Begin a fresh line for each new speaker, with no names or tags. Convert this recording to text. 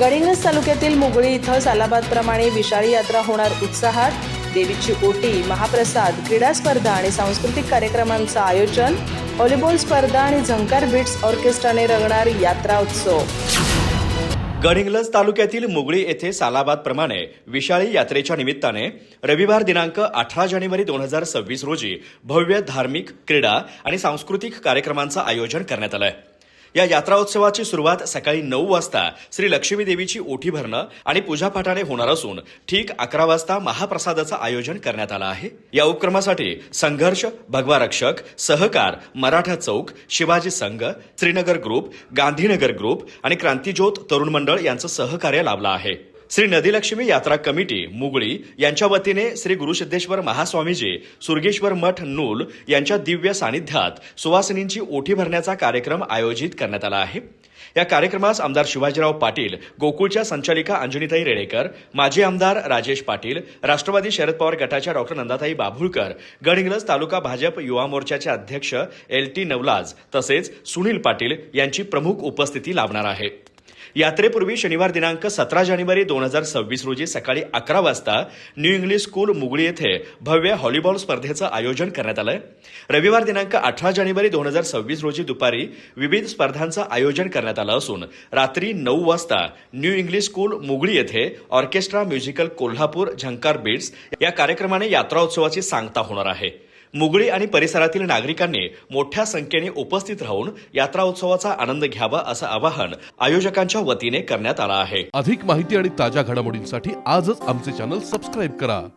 गडिंग्लज तालुक्यातील मुगळी इथं सालाबादप्रमाणे विशाळी यात्रा होणार उत्साहात. देवीची ओटी, महाप्रसाद, क्रीडा स्पर्धा आणि सांस्कृतिक कार्यक्रमांचं आयोजन. व्हॉलीबॉल स्पर्धा आणि झंकार बीट्स ऑर्केस्ट्राने रंगणार यात्रा उत्सव.
गडिंग्लज तालुक्यातील मुगळी येथे सालाबादप्रमाणे विशाळी यात्रेच्या निमित्ताने रविवार दिनांक 18 जानेवारी 2026 रोजी भव्य धार्मिक, क्रीडा आणि सांस्कृतिक कार्यक्रमांचं आयोजन करण्यात आलंय. या यात्रा उत्सवाची सुरुवात सकाळी 9 वाजता श्री लक्ष्मी देवीची ओठी भरणं आणि पूजापाठाने होणार असून ठीक 11 वाजता महाप्रसादाचं आयोजन करण्यात आलं आहे. या उपक्रमासाठी संघर्ष, भगवा रक्षक, सहकार, मराठा चौक, शिवाजी संघ, श्रीनगर ग्रुप, गांधीनगर ग्रुप आणि क्रांतिज्योत तरुण मंडळ यांचं सहकार्य लाभलं आहे. श्री नदीलक्ष्मी यात्रा कमिटी मुगळी यांच्या वतीने श्री गुरुसिद्धेश्वर महास्वामीजी सुरगेश्वर मठ नूल यांच्या दिव्य सानिध्यात सुवासिनींची ओठी भरण्याचा कार्यक्रम आयोजित करण्यात आला आहे. या कार्यक्रमास आमदार शिवाजीराव पाटील, गोकुळच्या संचालिका अंजनीताई रेडेकर, माजी आमदार राजेश पाटील, राष्ट्रवादी शरद पवार गटाच्या डॉ. नंदाताई बाभुळकर, गडिंग्लज तालुका भाजप युवा मोर्चाचे अध्यक्ष LT नवलाज तसेच सुनील पाटील यांची प्रमुख उपस्थिती लाभणार आहे. यात्रेपूर्वी शनिवार दिनांक 17 जानेवारी 2026 रोजी सकाळी 11 वाजता न्यू इंग्लिश स्कूल मुगळी येथे भव्य व्हॉलीबॉल स्पर्धेचं आयोजन करण्यात आलंय. रविवार दिनांक 18 जानेवारी 2026 रोजी दुपारी विविध स्पर्धांचं आयोजन करण्यात आलं असून रात्री 9 वाजता न्यू इंग्लिश स्कूल मुगळी येथे ऑर्केस्ट्रा म्युझिकल कोल्हापूर झंकार बीट्स या कार्यक्रमाने यात्रा उत्सवाची सांगता होणार आहे. मुगळी आणि परिसरातील नागरिकांनी मोठ्या संख्येने उपस्थित राहून यात्रा उत्सवाचा आनंद घ्यावा असं आवाहन आयोजकांच्या वतीने करण्यात आलं आहे.
अधिक माहिती आणि ताज्या घडामोडींसाठी आजच आमचे चॅनल सबस्क्राईब करा.